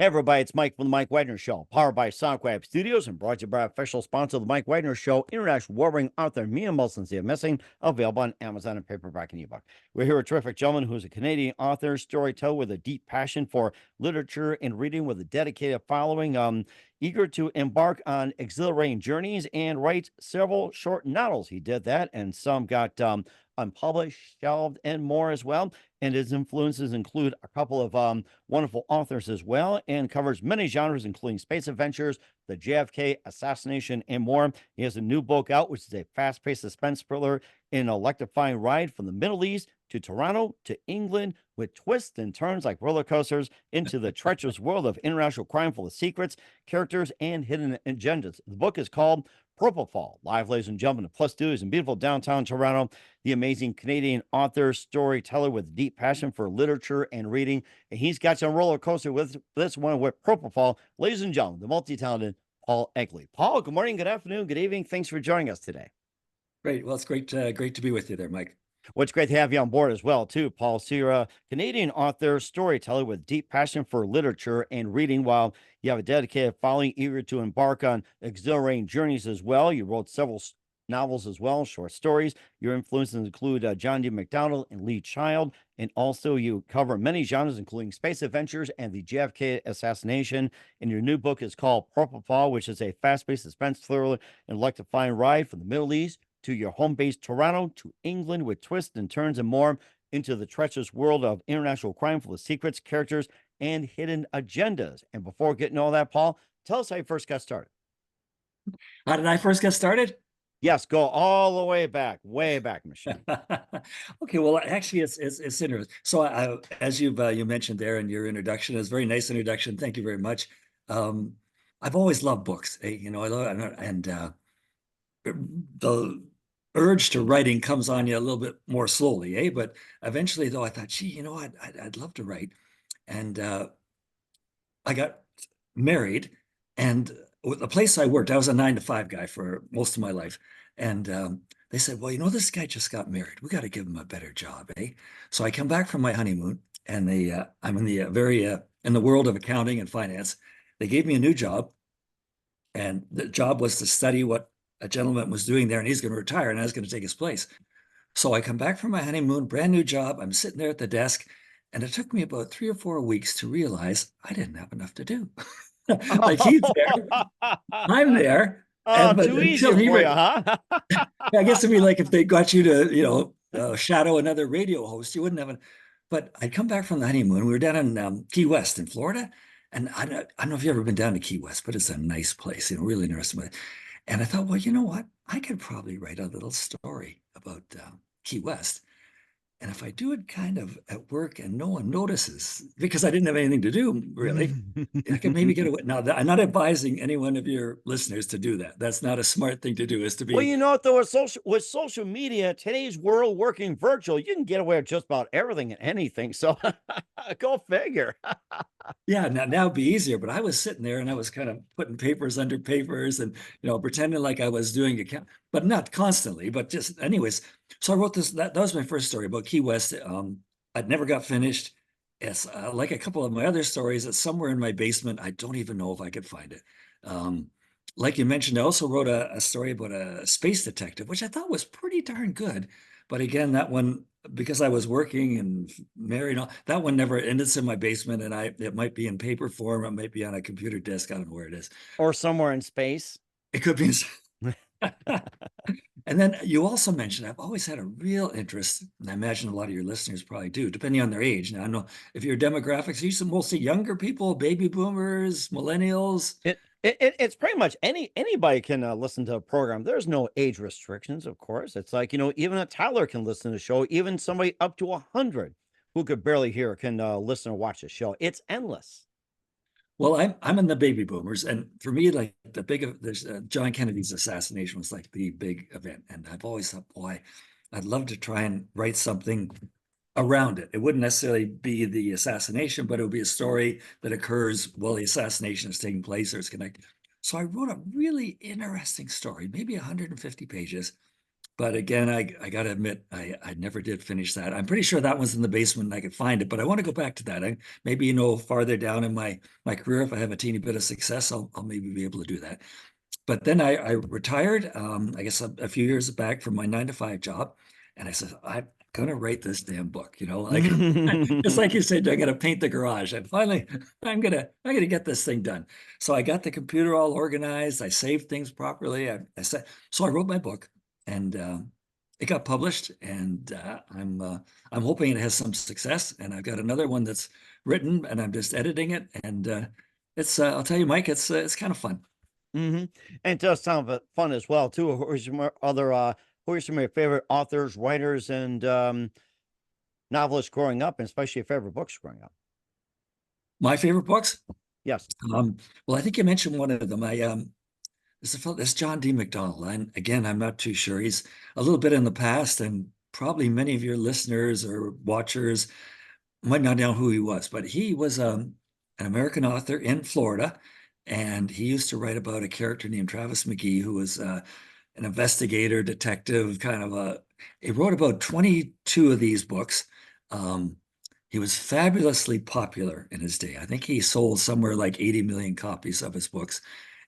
Hey, everybody, it's Mike from The Mike Wagner Show, powered by SoundWeb Studios and brought to you by official sponsor of The Mike Wagner Show, international warring author Mia Molson's The Missing, available on Amazon and paperback and ebook. We're here with a terrific gentleman who's a Canadian author, storyteller with a deep passion for literature and reading with a dedicated following, eager to embark on exhilarating journeys and write several short novels. He did that, and some got unpublished, shelved, and more as well. And his influences include a couple of wonderful authors as well, and covers many genres, including space adventures, the JFK assassination, and more. He has a new book out, which is a fast-paced suspense thriller in an electrifying ride from the Middle East to Toronto to England, with twists and turns like roller coasters into the treacherous world of international crime full of secrets, characters, and hidden agendas. The book is called Propofol. Live, ladies and gentlemen, the Plus Studios in beautiful downtown Toronto, the amazing Canadian author, storyteller with deep passion for literature and reading. And he's got you on a roller coaster with this one with Propofol. Ladies and gentlemen, the multi-talented Paul Egli. Paul, good morning, good afternoon, good evening. Thanks for joining us today. Great. Well, it's great to be with you there, Mike. Well, it's great to have you on board as well, too, Paul. So you're a Canadian author, storyteller with deep passion for literature and reading, while you have a dedicated following eager to embark on exhilarating journeys as well. You wrote several novels as well, short stories. Your influences include John D. MacDonald and Lee Child, and also you cover many genres, including space adventures and the JFK assassination. And your new book is called Propofol, which is a fast-paced suspense thriller and electrifying ride from the Middle East to your home base, Toronto, to England, with twists and turns and more into the treacherous world of international crime full of secrets, characters, and hidden agendas. And before getting all that, Paul, tell us how you first got started. How did I first get started? Yes, go all the way back, machine. Okay, well, actually, it's interesting. So, as you mentioned there in your introduction, it's a very nice introduction. Thank you very much. Um, I've always loved books. I love, and the urge to writing comes on you a little bit more slowly, eh? But eventually, though, I thought, gee, I'd love to write, and I got married, and the place I worked, I was a 9 to 5 guy for most of my life. And they said, well, this guy just got married. We got to give him a better job, eh? So I come back from my honeymoon, and I'm in the in the world of accounting and finance. They gave me a new job, and the job was to study what a gentleman was doing there, and he's going to retire, and I was going to take his place. So I come back from my honeymoon, brand new job. I'm sitting there at the desk, and it took me about 3 or 4 weeks to realize I didn't have enough to do. Like he's there, I'm there, Oh, but too easy until he, for you, huh? I guess it'd be like if they got you to, shadow another radio host, you wouldn't have. But I'd come back from the honeymoon. We were down in Key West in Florida, and I don't know if you've ever been down to Key West, but it's a nice place, really interesting. And I thought, well, you know what? I could probably write a little story about Key West. And if I do it kind of at work and no one notices, because I didn't have anything to do really, I could maybe get away. Now, I'm not advising any one of your listeners to do that. That's not a smart thing to do, is to Well, be. you know what, though, with social media, today's world working virtual, you can get away with just about everything and anything. So go figure. Yeah, now it'd be easier. But I was sitting there and I was kind of putting papers under papers and, pretending like I was doing account, but not constantly, but just anyways. So I wrote this, that was my first story about Key West. I'd never got finished. It's like a couple of my other stories. It's somewhere in my basement. I don't even know if I could find it. Um, like you mentioned, I also wrote a story about a space detective, which I thought was pretty darn good. But again, that one, because I was working and married, that one never ended. It's in my basement, and it might be in paper form, it might be on a computer disk. I don't know where it is. Or somewhere in space. It could be. And then you also mentioned I've always had a real interest, and I imagine a lot of your listeners probably do, depending on their age. Now, I know if your demographics, you mostly younger people, baby boomers, millennials. It's pretty much anybody can listen to a program. There's no age restrictions, of course. It's like, even a toddler can listen to the show. Even somebody up to 100 who could barely hear can listen or watch the show. It's endless. Well, I'm in the baby boomers, and for me, like there's John Kennedy's assassination was like the big event, and I've always thought, boy, I'd love to try and write something around it. It wouldn't necessarily be the assassination, but it would be a story that occurs while the assassination is taking place or it's connected. So I wrote a really interesting story, maybe 150 pages, But again, I got to admit, I never did finish that. I'm pretty sure that one's in the basement and I could find it, but I want to go back to that. Maybe, farther down in my career, if I have a teeny bit of success, I'll maybe be able to do that. But then I retired, I guess a few years back from my 9 to 5 job. And I said, I'm gonna write this damn book, like it's like you said, I'm gonna paint the garage. And finally, I'm gonna get this thing done. So I got the computer all organized, I saved things properly. I said, so I wrote my book and it got published, and I'm hoping it has some success. And I've got another one that's written and I'm just editing it. And it's I'll tell you, Mike, it's kind of fun. And it does sound fun as well too. Who are some of your favorite authors, writers, and novelists growing up, and especially your favorite books growing up? My favorite books? Yes. Well, I think you mentioned one of them. This John D. McDonald. And again, I'm not too sure. He's a little bit in the past, and probably many of your listeners or watchers might not know who he was, but he was an American author in Florida, and he used to write about a character named Travis McGee, who was an investigator, detective, kind of a. He wrote about 22 of these books. Um, he was fabulously popular in his day. I think he sold somewhere like 80 million copies of his books,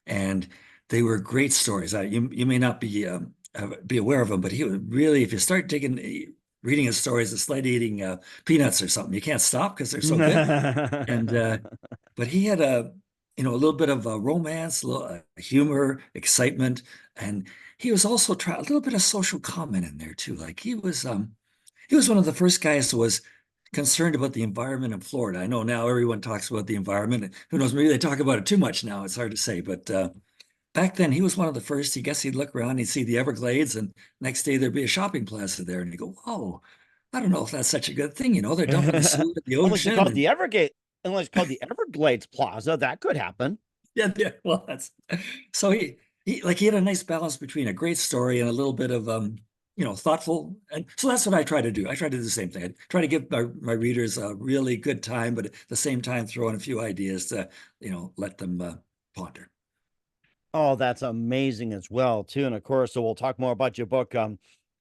and they were great stories. You may not be aware of them, but he would really, if you start reading his stories, it's like eating peanuts or something. You can't stop because they're so good. And but he had a little bit of a romance, a little humor, excitement, and he was also a little bit of social comment in there too. Like he was one of the first guys who was concerned about the environment in Florida. I know now everyone talks about the environment. And who knows, maybe they talk about it too much now. It's hard to say, but back then he was one of the first. I guess he'd look around, he'd see the Everglades, and next day there'd be a shopping plaza there, and he'd go, "Whoa, I don't know if that's such a good thing. They're dumping sewer in the Unless you ocean." call it And the Evergate, unless you call it the Everglades Plaza, that could happen. yeah, yeah, well, that's so he had a nice balance between a great story and a little bit of thoughtful. And so that's what I try to do. I try to do the same thing. I try to give my readers a really good time, but at the same time throw in a few ideas to, let them ponder. Oh, that's amazing as well, too. And of course, so we'll talk more about your book,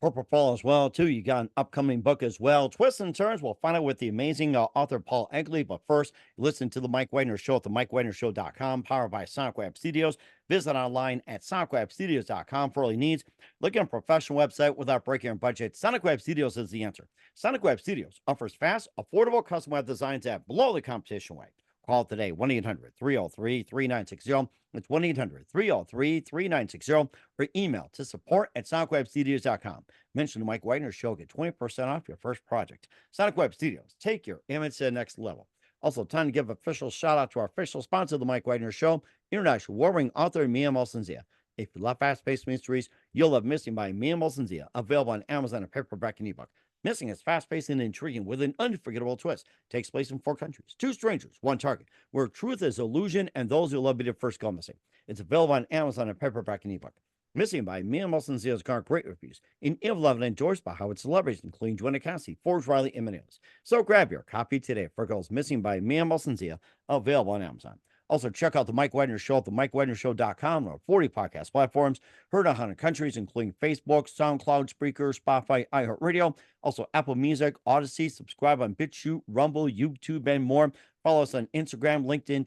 Propofol as well, too. You got an upcoming book as well. Twists and turns. We'll find out with the amazing author Paul Egli. But first, listen to the Mike Wagner Show at the MikeWagnerShow.com, powered by SonicWeb Studios. Visit online at SonicWebStudios.com for all your needs. Look at a professional website without breaking your budget. SonicWeb Studios is the answer. SonicWeb Studios offers fast, affordable custom web designs that blow the competition away. Call today, 1-800-303-3960. It's 1-800-303-3960, or email to support@sonicwebstudios.com. Mention the Mike Wagner Show, get 20% off your first project. Sonic Web Studios, take your image to the next level. Also, time to give official shout out to our official sponsor of the Mike Wagner Show, international warring author Mia Molson-Zia. If you love fast-paced mysteries, you'll love Missing by Mia Molson-Zia, available on Amazon and paperback and ebook. Missing is fast-paced and intriguing with an unforgettable twist. Takes place in 4 countries, 2 strangers, 1 target, where truth is illusion and those who love be the first go missing. It's available on Amazon and paperback and ebook. Missing by Mia Molson Zia's garnered great reviews and even endorsed by Howard celebrities, including Joanna Cassie, Forbes Riley, and many others. So grab your copy today for Girls Missing by Mia Molson Zia, available on Amazon. Also, check out the Mike Wagner Show at the MikeWagnerShow.com or 40 podcast platforms, heard in 100 countries, including Facebook, SoundCloud, Spreaker, Spotify, iHeartRadio, also Apple Music, Odyssey. Subscribe on BitChute, Rumble, YouTube, and more. Follow us on Instagram, LinkedIn,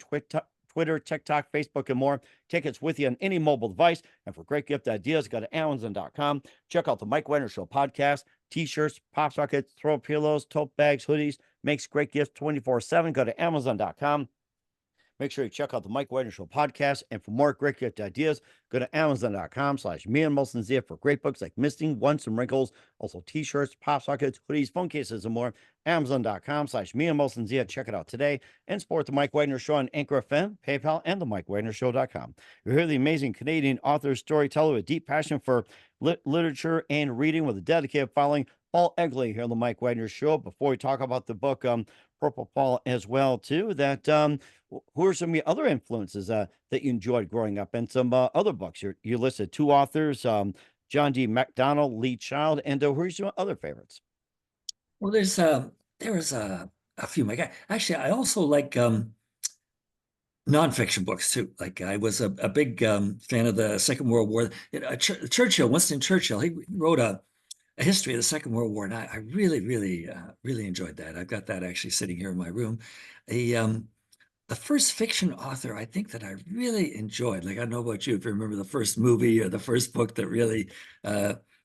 Twitter, TikTok, Facebook, and more. Tickets with you on any mobile device. And for great gift ideas, go to Amazon.com. Check out the Mike Wagner Show podcast, t-shirts, pop sockets, throw pillows, tote bags, hoodies. Makes great gifts 24/7. Go to Amazon.com. Make sure you check out the Mike Wagner Show podcast. And for more great gift ideas, go to Amazon.com/Mia Molson Zia for great books like Misting, Once and Wrinkles, also t-shirts, pop sockets, hoodies, phone cases, and more. Amazon.com/Mia Molson Zia. Check it out today. And support the Mike Wagner Show on Anchor FM, PayPal, and the MikeWagnerShow.com. You hear the amazing Canadian author, storyteller with deep passion for literature and reading with a dedicated following, Paul Egli, here on the Mike Wagner Show. Before we talk about the book, Propofol as well, too, that who are some of your other influences that you enjoyed growing up, and some other books? You listed 2 authors, John D. MacDonald, Lee Child, and who are some other favorites? Well, there was a few. My guy, actually, I also like nonfiction books too. Like I was a big fan of the Second World War. Churchill, Winston Churchill, he wrote a history of the Second World War, and I really, really, really enjoyed that. I've got that actually sitting here in my room. A The first fiction author I think that I really enjoyed, like I don't know about you, if you remember the first movie or the first book that really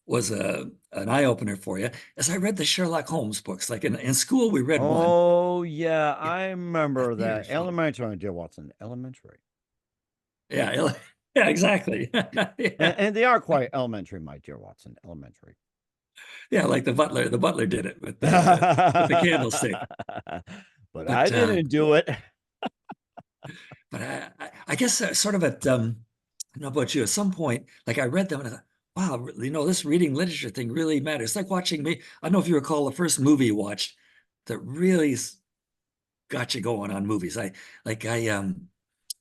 was an eye opener for you, is I read the Sherlock Holmes books. Like in school, we read one. Oh yeah, Yeah, I remember they are that. fun. Elementary, dear Watson, elementary. Yeah, yeah, exactly. Yeah, And they are quite elementary, my dear Watson, elementary. yeah, like the butler. The butler did it with the candlestick. But I But didn't do it. I guess sort of at I don't know about you. At some point, like I read them and I thought, wow, this reading literature thing really matters. It's like watching me. I don't know if you recall the first movie you watched that really got you going on movies. I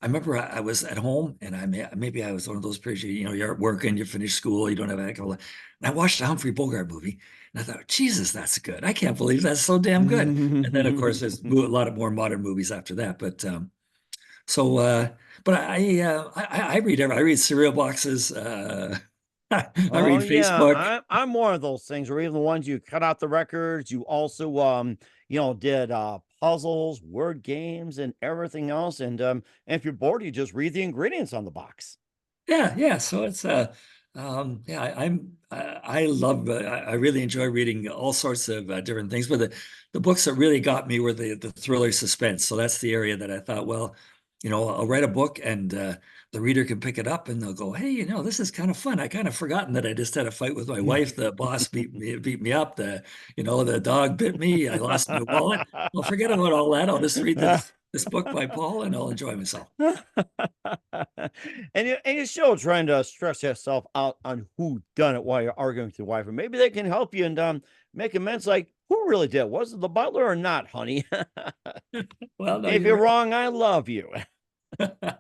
remember I was at home and maybe I was one of those periods, you're at work and you finish school, you don't have alcohol. And I watched a Humphrey Bogart movie and I thought, Jesus, that's good. I can't believe that's so damn good. And then of course there's a lot of more modern movies after that. So, but I read I read cereal boxes. I Oh read yeah, Facebook. I'm one of those things, or even the ones you cut out the records. You also did puzzles, word games, and everything else. And if you're bored, you just read the ingredients on the box. Yeah, yeah. So it's yeah. I love. I really enjoy reading all sorts of different things. But the books that really got me were the thriller suspense. So that's the area that I thought, well, I'll write a book and the reader can pick it up and they'll go, hey, this is kind of fun. I kind of forgotten that I just had a fight with my wife. The boss beat me up. The dog bit me. I lost my wallet. Well, forget about all that. I'll just read this book by Paul and I'll enjoy myself. And you're still trying to stress yourself out on who done it while you're arguing with your wife, and maybe they can help you and make amends. Like, who really did it? Was it the butler or not, honey? Well, no, If you're you're right. wrong, I love you.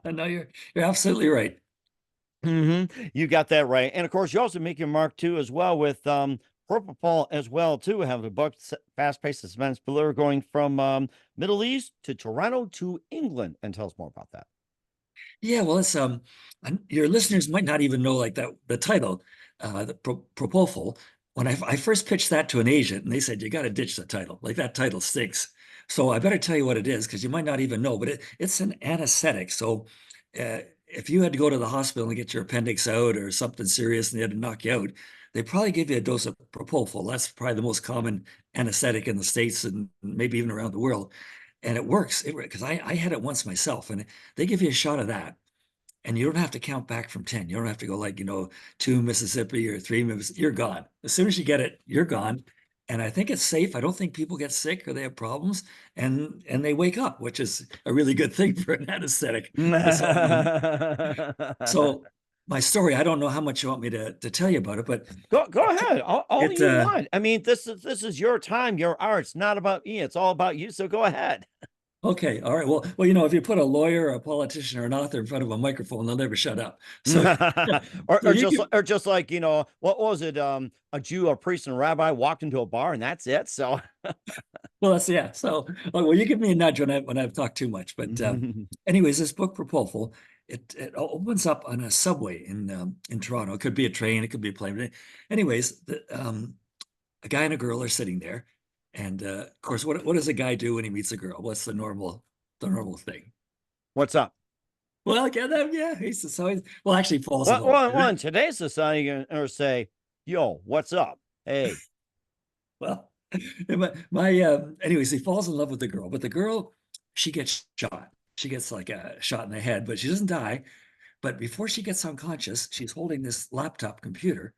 No, you're absolutely right. You got that right. And of course, you also make your mark too, as well, with Propofol as well too. Have a book, fast-paced suspense thriller going from Middle East to Toronto to England, and tell us more about that. Yeah, well, it's your listeners might not even know like that the title, the Propofol. When I first pitched that to an agent, and they said you got to ditch the title, like that title stinks. So I better tell you what it is because you might not even know. But it's an anesthetic. So if you had to go to the hospital and get your appendix out or something serious and they had to knock you out, they probably give you a dose of Propofol. That's probably the most common anesthetic in the States and maybe even around the world. And it works because I had it once myself, and they give you a shot of that, and you don't have to count back from 10. You don't have to go like, two Mississippi or three Mississippi. You're gone. As soon as you get it, you're gone. And I think it's safe. I don't think people get sick or they have problems and they wake up, which is a really good thing for an anesthetic. So my story, I don't know how much you want me to tell you about it, but Go it, ahead. All it you want. I mean, this is your time, your art. It's not about me. It's all about you. So go ahead. okay. All right. Well, if you put a lawyer, or a politician, or an author in front of a microphone, they'll never shut up. So, or, so or you just can, or just like, what was it? A Jew, a priest, and a rabbi walked into a bar, and that's it. So well, that's yeah. So, well, you give me a nudge when I've talked too much. But anyways, this book Propofol, it opens up on a subway in Toronto. It could be a train, it could be a plane. But anyways, a guy and a girl are sitting there, and of course, what does a guy do when he meets a girl? What's the normal thing? what's up? Well, yeah, well, actually, he falls in Well, love. in today's society, you're gonna say, "Yo, what's up? Hey." Well, anyways, he falls in love with the girl, but the girl, she gets shot. She gets like a shot in the head, but she doesn't die. But before she gets unconscious, she's holding this laptop computer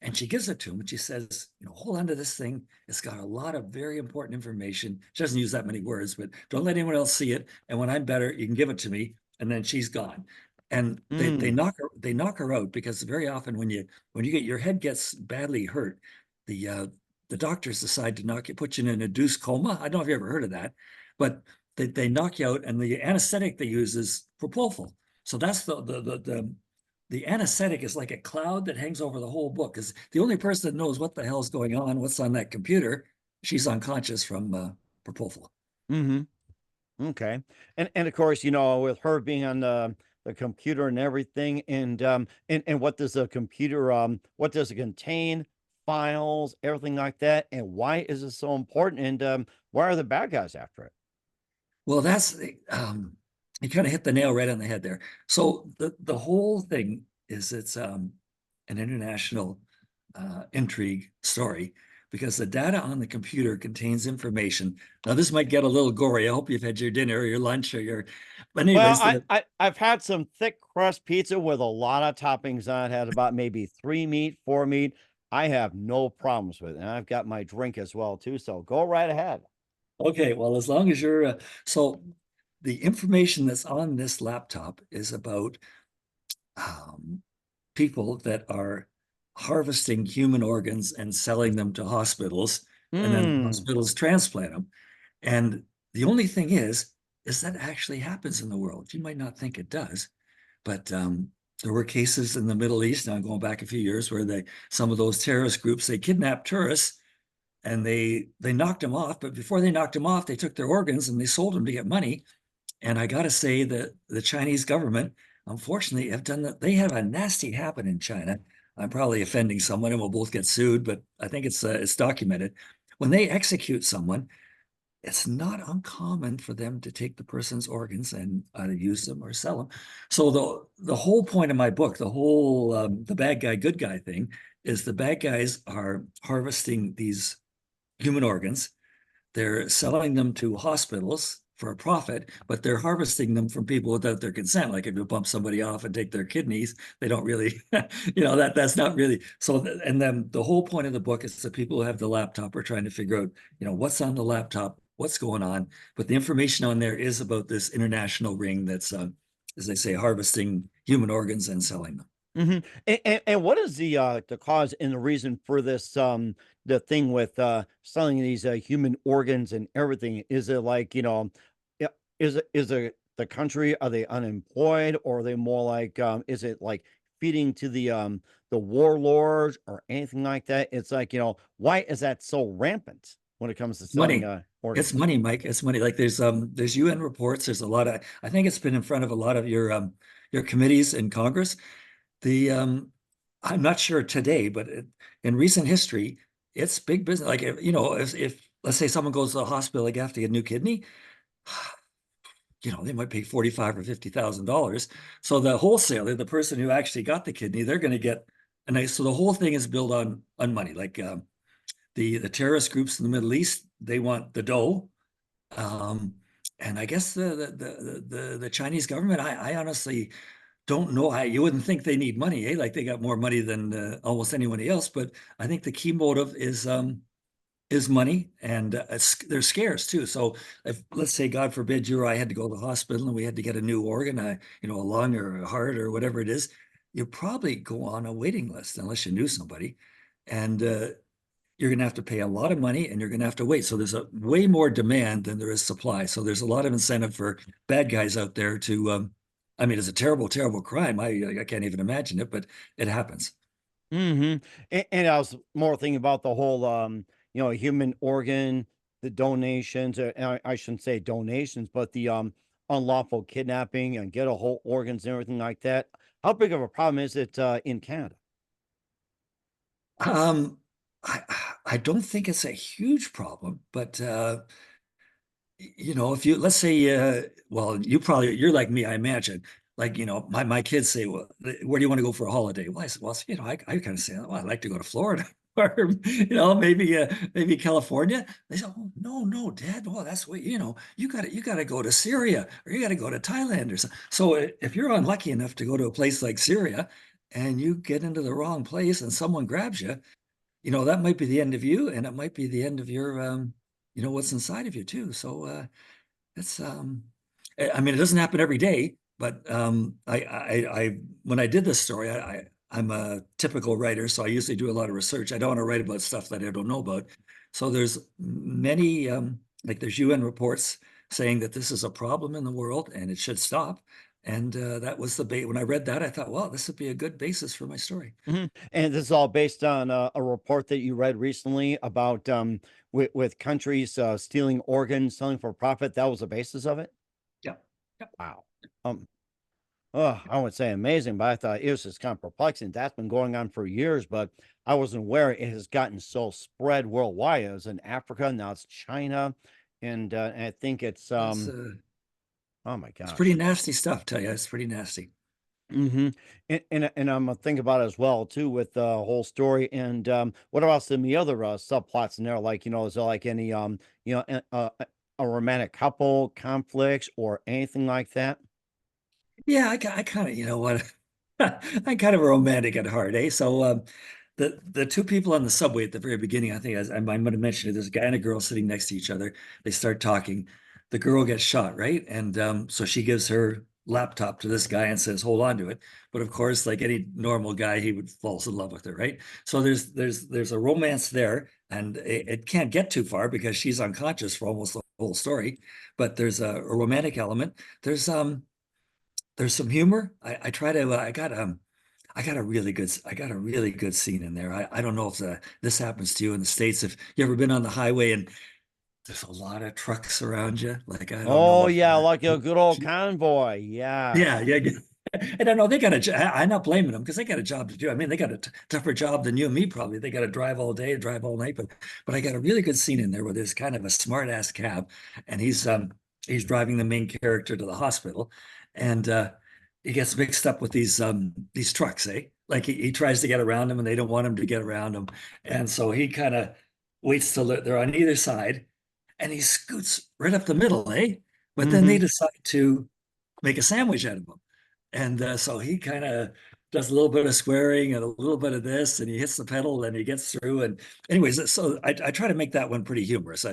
and she gives it to him and she says, hold on to this thing. It's got a lot of very important information. She doesn't use that many words, but don't let anyone else see it. And when I'm better, you can give it to me. And then she's gone. And Mm. they knock her out because very often when you get your head gets badly hurt, the uh, the doctors decide to put you in an induced coma. I don't know if you ever heard of that, but they knock you out, and the anesthetic they use is propofol. So that's the anesthetic is like a cloud that hangs over the whole book. Because the only person that knows what the hell's going on, what's on that computer, she's unconscious from propofol. Hmm. Okay. And of course, with her being on the computer and everything, and what does the computer what does it contain? Files, everything like that. And why is it so important? And why are the bad guys after it? Well, you kind of hit the nail right on the head there. So the whole thing is it's an international intrigue story because the data on the computer contains information. Now, this might get a little gory. I hope you've had your dinner or your lunch or your, but Well, anyways, I've had some thick crust pizza with a lot of toppings on it, had about maybe 3 meat, 4 meat. I have no problems with it. And I've got my drink as well too. So go right ahead. okay, well, as long as you're, so the information that's on this laptop is about um, people that are harvesting human organs and selling them to hospitals, and then the Hmm. hospitals transplant them. And the only thing is that actually happens in the world. You might not think it does, but there were cases in the Middle East, now going back a few years, where some of those terrorist groups, they kidnapped tourists and they knocked them off. But before they knocked them off, they took their organs and they sold them to get money. And I got to say that the Chinese government, unfortunately, have done that. They have a nasty habit in China. I'm probably offending someone and we'll both get sued, but I think it's documented. When they execute someone, it's not uncommon for them to take the person's organs and either use them or sell them. So the whole point of my book, the whole the bad guy good guy thing, is the bad guys are harvesting these human organs, they're selling them to hospitals for a profit, but they're harvesting them from people without their consent. Like if you bump somebody off and take their kidneys, they don't really, that's not really. So, and then the whole point of the book is that people who have the laptop are trying to figure out, what's on the laptop, what's going on. But the information on there is about this international ring that's, as they say, harvesting human organs and selling them. Mhm. And what is the cause and the reason for this, the thing with, selling these, human organs and everything? Is it like, yeah, is it the country, are they unemployed, or are they more like, is it like feeding to the warlords or anything like that? It's like, why is that so rampant when it comes to selling, Money. It's organs? money, Mike. It's money. Like there's UN reports. There's a lot of, I think it's been in front of a lot of your committees in Congress. The I'm not sure today, but in recent history, it's big business. Like if let's say someone goes to the hospital, like have to get a new kidney, they might pay 45 or $50,000. So the wholesaler, the person who actually got the kidney, they're going to get a nice. So the whole thing is built on money. Like the terrorist groups in the Middle East, they want the dough. Um, and I guess the Chinese government, I honestly don't know how you wouldn't think they need money, eh? Like they got more money than almost anybody else. But I think the key motive is money, and they're scarce too. So if let's say, God forbid, you or I had to go to the hospital and we had to get a new organ, a lung or a heart or whatever it is, you probably go on a waiting list unless you knew somebody, and you're going to have to pay a lot of money and you're going to have to wait. So there's a way more demand than there is supply. So there's a lot of incentive for bad guys out there to, I mean, it's a terrible, terrible crime. I can't even imagine it, but it happens. Mhm. And I was more thinking about the whole, human organ, the donations, and I shouldn't say donations, but the, unlawful kidnapping and get a whole organs and everything like that. How big of a problem is it, in Canada? Um, I, I don't think it's a huge problem, but if you let's say well you're like me, I imagine, like my kids say, well, where do you want to go for a holiday? Well, I said, well, I kind of say, well, I'd like to go to Florida or maybe California. They say, oh, no, Dad, well, that's what you got to go to Syria or you got to go to Thailand or something. So if you're unlucky enough to go to a place like Syria and you get into the wrong place and someone grabs you, that might be the end of you, and it might be the end of your, what's inside of you too. So it's, I mean, it doesn't happen every day, but when I did this story, I'm a typical writer, so I usually do a lot of research. I don't want to write about stuff that I don't know about. So there's like there's UN reports saying that this is a problem in the world and it should stop. And that was the bait. When I read that, I thought, well, this would be a good basis for my story. Mhm. And this is all based on a report that you read recently about with countries stealing organs, selling for profit. That was the basis of it. Yeah. Yeah. Wow. Um. Oh, I wouldn't say amazing, but I thought it was just kind of perplexing. That's been going on for years, but I wasn't aware it has gotten so spread worldwide. It was in Africa, now it's China, and I think it's It's, oh my it's pretty gosh. nasty stuff, tell you. It's pretty nasty. Hmm. And I'm gonna think about it as well too with the whole story. And what about some of the other subplots in there? Like, is there like any a romantic couple conflicts or anything like that? Yeah, I kind of, you know what? I'm kind of a romantic at heart, eh? So the two people on the subway at the very beginning, I think I might have mentioned it. There's a guy and a girl sitting next to each other. They start talking. The girl gets shot, right? And so she gives her laptop to this guy and says, "Hold on to it." But of course, like any normal guy, he would fall in love with her, right? So there's a romance there, and it can't get too far because she's unconscious for almost the whole story. But there's a romantic element. There's some humor. I try to I got a really good scene in there. I don't know if this happens to you in the States. If you ever been on the highway and there's a lot of trucks around you, like I don't know Oh if yeah, like a good old convoy. yeah, Yes. yeah. And I know they got I'm not blaming them because they got a job to do. I mean, they got a tougher job than you and me probably. They got to drive all day, drive all night. But I got a really good scene in there where there's kind of a smart ass cab, and he's driving the main character to the hospital, and he gets mixed up with these trucks, eh? Like he tries to get around them, and they don't want him to get around them, and so he kind of waits till they're on either side, and he scoots right up the middle, eh? But then they Hmm. decide to make a sandwich out of him. And so he kind of does a little bit of swearing and a little bit of this, and he hits the pedal and he gets through. And anyways, so I try to make that one pretty humorous.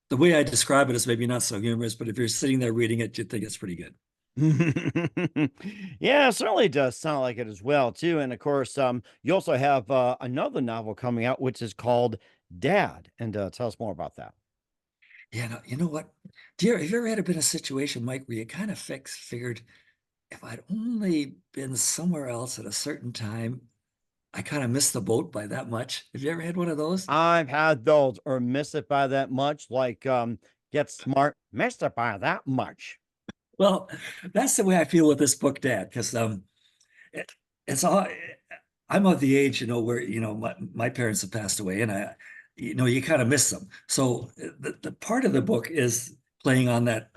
The way I describe it is maybe not so humorous, but if you're sitting there reading it, you'd think it's pretty good. Yeah, it certainly does sound like it as well, too. And of course, you also have another novel coming out, which is called Dad. And tell us more about that. Yeah, no, you know what? Have you ever had been a situation, Mike, where you kind of figured if I'd only been somewhere else at a certain time, I kind of missed the boat by that much. Have you ever had one of those? I've had those or miss it by that much, like get smart, missed it by that much. Well, that's the way I feel with this book, Dad, because it, it's all I'm of the age, where my parents have passed away, and you kind of miss them. So the part of the book is playing on that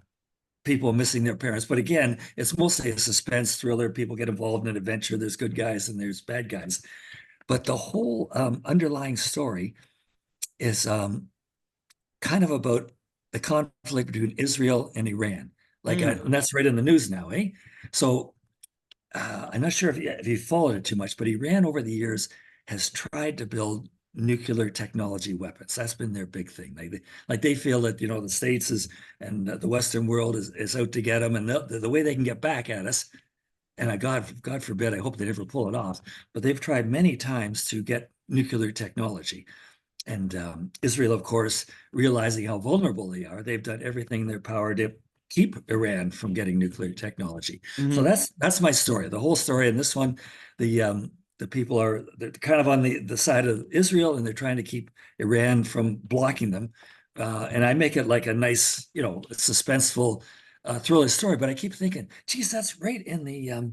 people missing their parents, but again, it's mostly a suspense thriller. People get involved in an adventure. There's good guys and there's bad guys, but the whole underlying story is kind of about the conflict between Israel and Iran. Mm. And that's right in the news now, eh? So I'm not sure if you followed it too much, but Iran over the years has tried to build nuclear technology weapons. That's been their big thing. They feel that the states is and the Western world is out to get them, and the way they can get back at us. And God forbid, I hope they never pull it off. But they've tried many times to get nuclear technology. And Israel, of course, realizing how vulnerable they are, they've done everything in their power to keep Iran from getting nuclear technology. So Hmm. that's my story. The whole story in this one, the people they're kind of on the side of Israel, and they're trying to keep Iran from blocking them. And I make it like a nice, suspenseful thriller story. But I keep thinking, geez, that's right in the.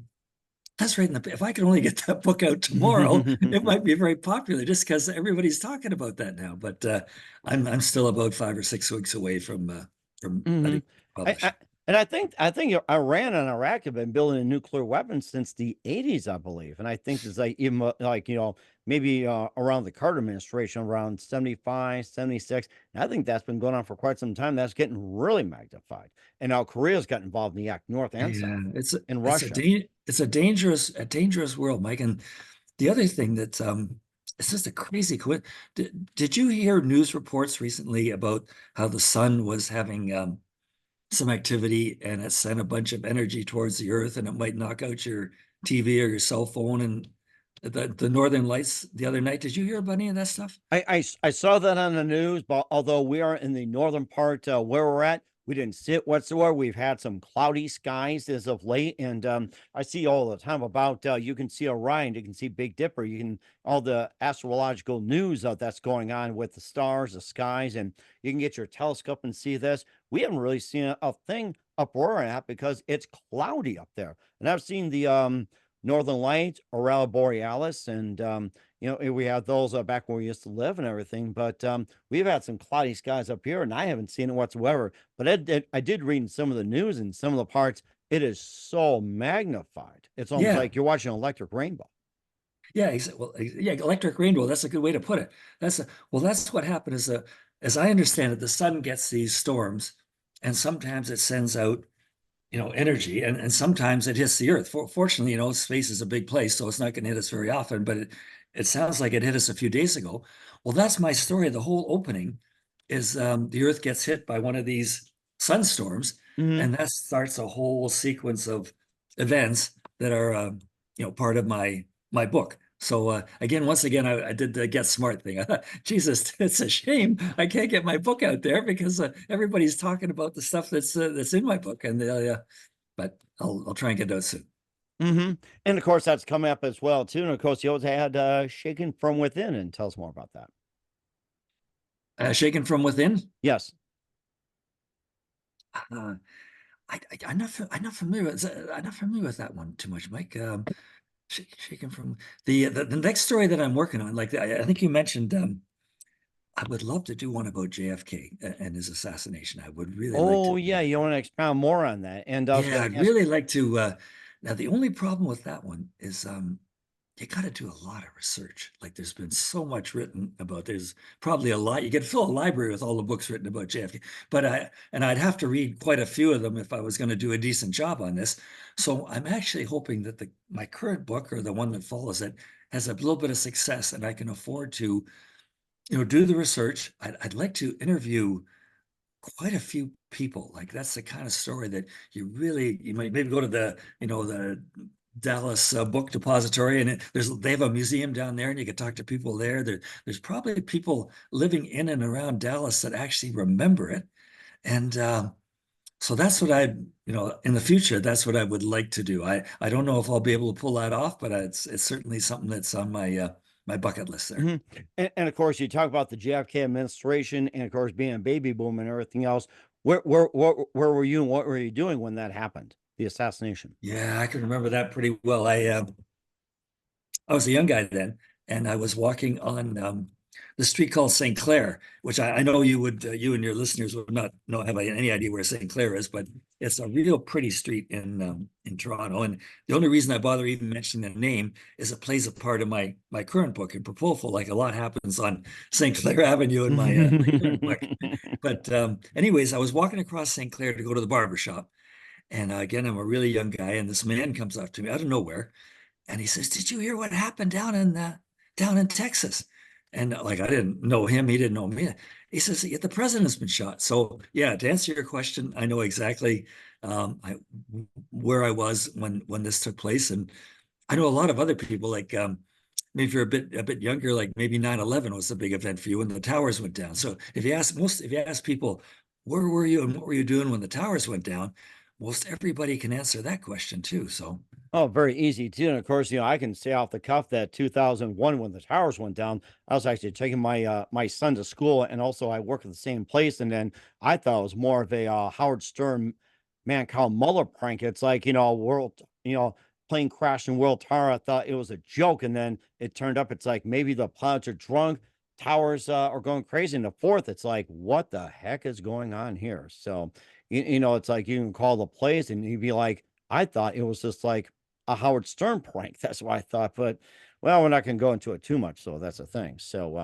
If I could only get that book out tomorrow, it might be very popular just because everybody's talking about that now. But I'm still about 5 or 6 weeks away from Hmm. letting it I, publish. I and I think Iran and Iraq have been building a nuclear weapon since the 80s, I believe. And I think there's like even like maybe around the Carter administration around 75, 76. And I think that's been going on for quite some time. That's getting really magnified. And now Korea's got involved in the act, North and Yeah, South, it's a and it's a Russia. da it's a dangerous world, Mike. And the other thing that it's just a crazy coincidence. Did you hear news reports recently about how the sun was having some activity and it sent a bunch of energy towards the earth and it might knock out your TV or your cell phone and the northern lights the other night? Did you hear about any of that stuff? I saw that on the news, but although we are in the northern part where we're at, We didn't sit whatsoever. We've had some cloudy skies as of late, and I see all the time about you can see Orion, you can see Big Dipper, you can all the astrological news that's going on with the stars, the skies, and you can get your telescope and see this. We haven't really seen a thing up where we're at because it's cloudy up there, and I've seen the Northern Lights, Aurora Borealis, and we had those back where we used to live and everything. But we've had some cloudy skies up here, and I haven't seen it whatsoever. But I did read in some of the news and some of the parts, it is so magnified. It's almost Yeah. like you're watching an electric rainbow. Yeah, well, yeah, electric rainbow. That's a good way to put it. That's what happened is as I understand it, the sun gets these storms, and sometimes it sends out, energy, and sometimes it hits the earth. Fortunately, space is a big place, so it's not going to hit us very often, but it sounds like it hit us a few days ago. Well, that's my story. The whole opening is the earth gets hit by one of these sunstorms, Hmm. and that starts a whole sequence of events that are, part of my book. So again, once again, I did the get smart thing. I thought, Jesus, it's a shame I can't get my book out there because everybody's talking about the stuff that's in my book, and but I'll try and get it out soon. Hmm. And of course, that's coming up as well too. And of course, you always had Shaken from Within, and tell us more about that. Shaken from within. Yes. Uh, I'm not familiar with that one too much, Mike. Shaken from the next story that I'm working on. Like I think you mentioned. I would love to do one about JFK and his assassination. I would really like Oh to. yeah, you want to expound more on that? And I was Yeah, going I'd to ask. really like to. Now, the only problem with that one is you got to do a lot of research. Like, there's been so much written about. There's probably a lot. You could fill a library with all the books written about JFK. But I'd have to read quite a few of them if I was going to do a decent job on this. So I'm actually hoping that my current book or the one that follows it has a little bit of success, and I can afford to, do the research. I'd like to interview quite a few people. Like, that's the kind of story that you might maybe go to the Dallas Book Depository, and they have a museum down there, and you could talk to people there. There's probably people living in and around Dallas that actually remember it, and so that's what in the future, that's what I would like to do. I don't know if I'll be able to pull that off, but it's certainly something that's on my bucket list there. Mhm. And of course, you talk about the JFK administration, and of course, being a baby boom and everything else. Where were you, and what were you doing when that happened? The assassination. Yeah, I can remember that pretty well. I was a young guy then, and I was walking on the street called St. Clair, which I know you and your listeners would not know have any idea where St. Clair is, but it's a real pretty street in Toronto. And the only reason I bother even mentioning the name is it plays a part of my current book in Propofol. Like, a lot happens on St. Clair Avenue in my current book. But anyways, I was walking across St. Clair to go to the barber shop, and again, I'm a really young guy, and this man comes up to me out of nowhere, and he says, "Did you hear what happened down in Texas?" And like, I didn't know him, he didn't know me. He says, "Yeah, the president's been shot." So yeah, to answer your question, I know exactly where I was when this took place, and I know a lot of other people. Like, maybe if you're a bit younger, like maybe 9/11 was a big event for you when the towers went down. So if you ask people, where were you and what were you doing when the towers went down, most everybody can answer that question too. So Oh, very easy too. And of course, I can say off the cuff that 2001, when the towers went down, I was actually taking my son to school, and also I work at the same place. And then I thought it was more of a Howard Stern man called Mueller prank. It's like world, plane crash in World Tower. I thought it was a joke, and then it turned up. It's like maybe the pilots are drunk, towers are going crazy. And the fourth, it's like, what the heck is going on here? So it's like you can call the place, and you'd be like, I thought it was just like a Howard Stern prank. That's what I thought, but well, we're not going to go into it too much, so that's a thing. So,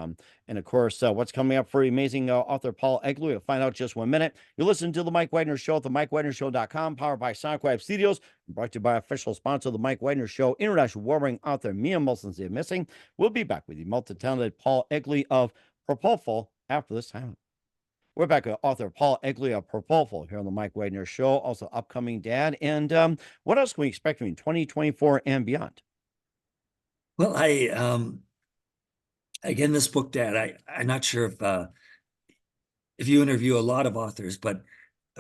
and of course, what's coming up for amazing author Paul Egli? We'll find out just 1 minute. You listen to the Mike Wagner Show at the MikeWagnerShow.com, powered by Soundclap Studios, brought to you by official sponsor of the Mike Wagner Show, international warring author Mia Molson's The Missing. We'll be back with you, multi-talented Paul Egli of Propofol after this time. We're back with author Paul Egli of Propofol here on the Mike Wagner Show, also upcoming dad. And what else can we expect in 2024 and beyond? well, I again, this book, Dad, I'm not sure if you interview a lot of authors, but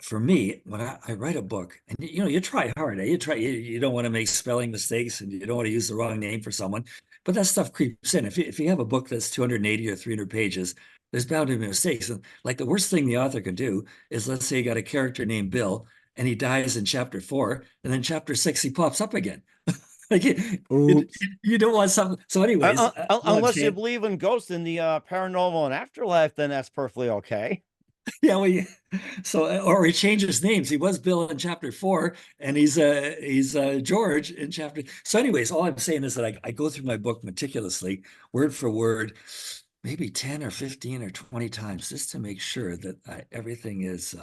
for me, when I write a book, and you try hard, eh? You don't want to make spelling mistakes and you don't want to use the wrong name for someone, but that stuff creeps in. If you have a book that's 280 or 300 pages, there's bound to be mistakes. And like the worst thing the author can do is, let's say you got a character named Bill and he dies in chapter 4, and then chapter 6 he pops up again. Like Oops. you don't want something. So, anyways, all I'm Unless you saying, believe in ghosts in the paranormal and afterlife, then that's perfectly okay. yeah, well, so or he changes names. He was Bill in chapter 4, and he's George in chapter. So, anyways, all I'm saying is that I go through my book meticulously, word for word, maybe 10 or 15 or 20 times, just to make sure that everything is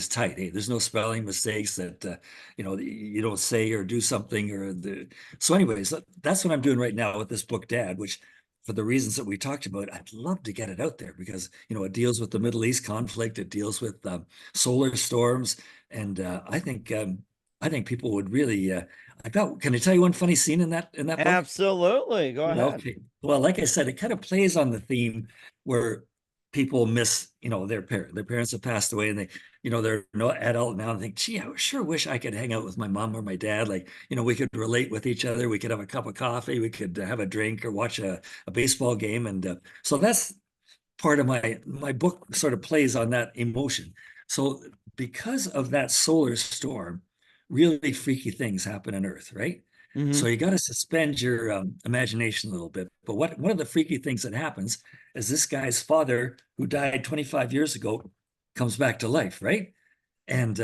tight. Hey, there's no spelling mistakes that you don't say or do something or the. So, anyways, that's what I'm doing right now with this book, Dad, which, for the reasons that we talked about, I'd love to get it out there because it deals with the Middle East conflict, it deals with solar storms, and I think people would really. Can I tell you one funny scene in that book? Absolutely. Go ahead. Okay. Well, like I said, it kind of plays on the theme where people miss, their parent. Their parents have passed away, and they're no adult now, and think, gee, I sure wish I could hang out with my mom or my dad. Like, we could relate with each other. We could have a cup of coffee. We could have a drink or watch a baseball game. And so that's part of my book sort of plays on that emotion. So because of that solar storm, really freaky things happen on Earth, right? Hmm. So you got to suspend your imagination a little bit. But one of the freaky things that happens is this guy's father, who died 25 years ago, comes back to life, right? And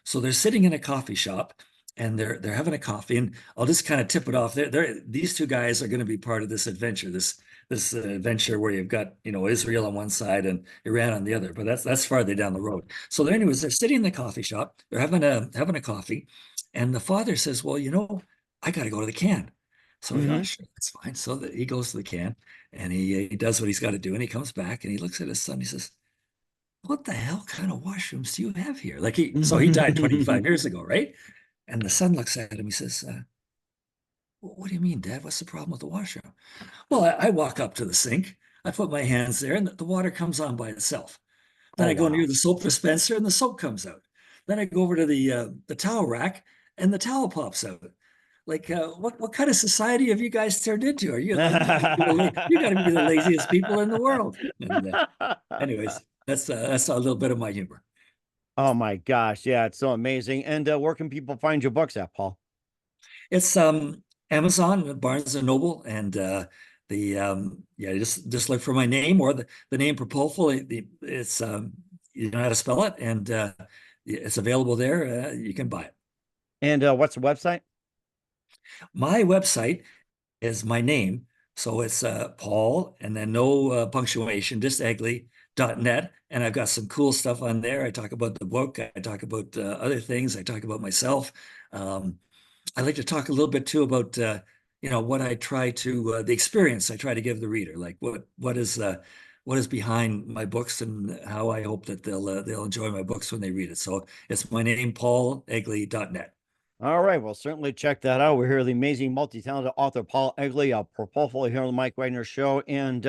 so they're sitting in a coffee shop and they're having a coffee. And I'll just kind of tip it off. These two guys are going to be part of this adventure, this adventure where you've got Israel on one side and Iran on the other. But that's farther down the road. So anyways, they're sitting in the coffee shop. They're having a coffee, and the father says, "Well, I got to go to the can." So we go, Hmm. "Sure, that's fine." So he goes to the can and he does what he's got to do, and he comes back and he looks at his son. He says, "What the hell kind of washrooms do you have here?" Like so he died 25 years ago, right? And the son looks at him. He says, "What do you mean, Dad? What's the problem with the washroom?" Well, I walk up to the sink. I put my hands there, and the water comes on by itself. Then Oh, I go near wow. the soap dispenser, and the soap comes out. Then I go over to the towel rack, and the towel pops out. Like, what kind of society have you guys turned into? Are you like you got to be the laziest people in the world? And anyways, that's a little bit of my humor. Oh my gosh. Yeah, it's so amazing. And where can people find your books at, Paul? It's Amazon, Barnes and Noble, and the yeah, just look for my name or the name Propofol. It's you know how to spell it, and it's available there. You can buy it. And what's the website? My website is my name, so it's Paul and then no punctuation, just Egli.net, and I've got some cool stuff on there. I talk about the book, I talk about other things, I talk about myself. Um, I like to talk a little bit too about what I try to the experience I try to give the reader, like what is behind my books and how I hope that they'll enjoy my books when they read it. So it's my name, paulegli.net. All right. Well, certainly check that out. We're here with the amazing, multi-talented author Paul Egli, a Propofol here on the Mike Wagner Show. And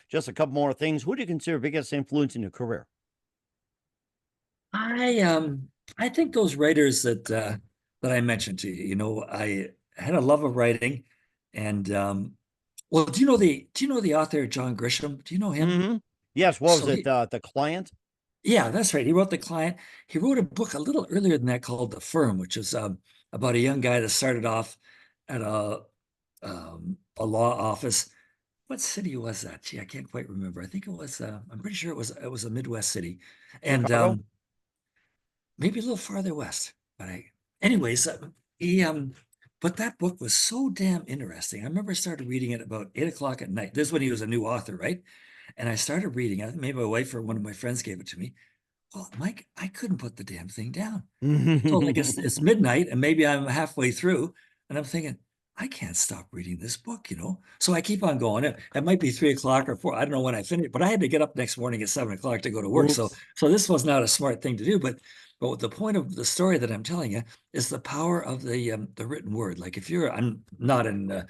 just a couple more things. Who do you consider biggest influence in your career? I think those writers that I mentioned to you, I had a love of writing, and well, do you know the author John Grisham? Do you know him? Hmm. Yes. What was So it? The client? yeah, that's right. He wrote The Client. He wrote a book a little earlier than that called The Firm, which is about a young guy that started off at a law office. What city was that? Gee, I can't quite remember. I think it was. I'm pretty sure it was a Midwest city, and Chicago? maybe a little farther west. But anyways, he but that book was so damn interesting. I remember I started reading it about 8 o'clock at night. This is when he was a new author, right? And I started reading it. Maybe my wife or one of my friends gave it to me. Well, Mike, I couldn't put the damn thing down. So like it's midnight and maybe I'm halfway through, and I'm thinking, I can't stop reading this book. So I keep on going. It might be 3 o'clock or 4. I don't know when I finish, but I had to get up next morning at 7 o'clock to go to work. So Oops. so this was not a smart thing to do. But But the point of the story that I'm telling you is the power of the written word. Like if you're, I'm not in,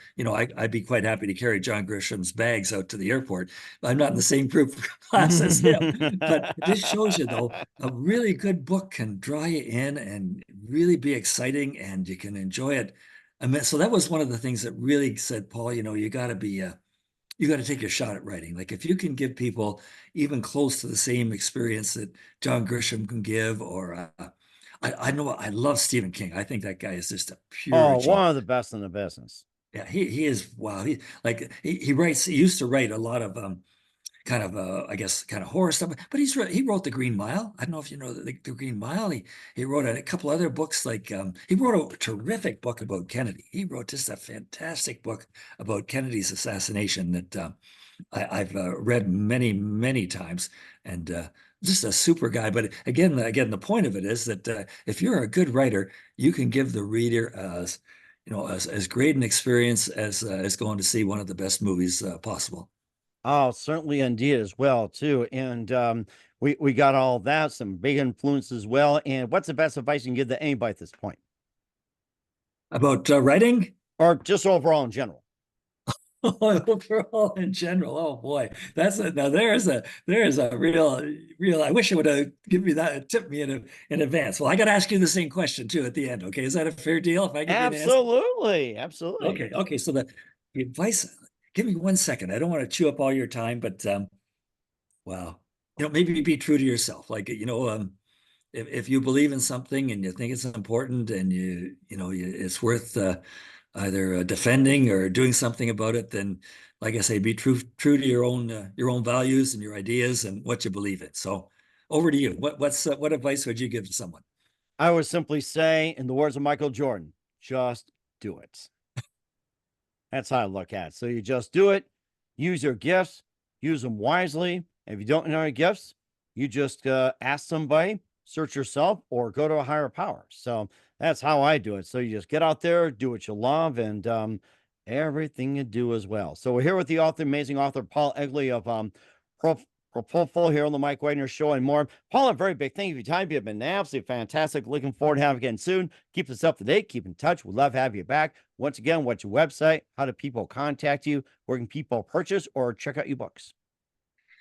I'd be quite happy to carry John Grisham's bags out to the airport. I'm not in the same group class as him. But it just shows you, though, a really good book can draw you in and really be exciting, and you can enjoy it. I mean, so that was one of the things that really said, Paul, you got to be you got to take your shot at writing. Like if you can give people even close to the same experience that John Grisham can give, or I know I love Stephen King. I think that guy is just a pure Oh, one genius. of the best in the business. Yeah, he is. Wow. He writes. He used to write a lot of kind of I guess kind of horror stuff. But he wrote The Green Mile. I don't know if you know the Green Mile. He wrote a couple other books. Like he wrote a terrific book about Kennedy. He wrote just a fantastic book about Kennedy's assassination that I've read many times, and just a super guy. But again, the point of it is that if you're a good writer, you can give the reader as great an experience as going to see one of the best movies possible. Oh, certainly indeed as well too. And we got all that, some big influence as well. And what's the best advice you can give to anybody at this point? About writing. Or just overall in general? Overall, in general, oh boy, now there is a real. I wish it would have given me that, tipped me in advance. Well, I got to ask you the same question too at the end. Okay, is that a fair deal if I give you an answer? Absolutely, absolutely. Okay. So the advice. Give me 1 second. I don't want to chew up all your time, but wow, maybe be true to yourself. Like if you believe in something and you think it's important, and it's worth either defending or doing something about it, then like I say, be true to your own values and your ideas and what you believe in. So over to you. What advice would you give to someone? I would simply say, in the words of Michael Jordan, just do it. That's how I look at it. So you just do it, use your gifts, use them wisely. If you don't know your gifts, you just ask somebody, search yourself, or go to a higher power. So that's how I do it. So you just get out there, do what you love, and everything you do as well. So we're here with the amazing author Paul Egli of Pro Propofol here on the Mike Wagner Show and more. Paul, a very big thank you for your time. You've been absolutely fantastic. Looking forward to having you again soon. Keep us up to date. Keep in touch. We'd love to have you back. Once again, what's your website? How do people contact you? Where can people purchase or check out your books?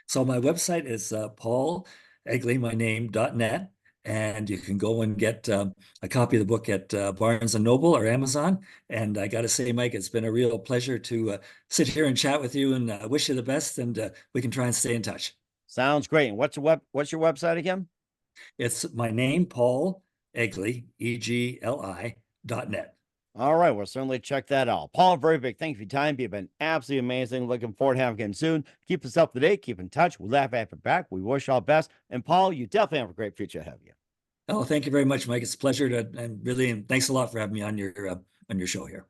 So my website is Paul Egli, my name.net. And you can go and get a copy of the book at Barnes and Noble or Amazon. And I got to say, Mike, it's been a real pleasure to sit here and chat with you, and wish you the best. And we can try and stay in touch. Sounds great. And what's your website again? It's my name, Paul Egli, EGLI.net. All right, we'll certainly check that out. Paul, very big thank you for your time. You've been absolutely amazing. Looking forward to having you again soon. Keep us up to date. Keep in touch. We laugh at your back. We wish all best. And Paul, you definitely have a great future ahead of you. Oh, thank you very much, Mike. It's a pleasure and thanks a lot for having me on your show here.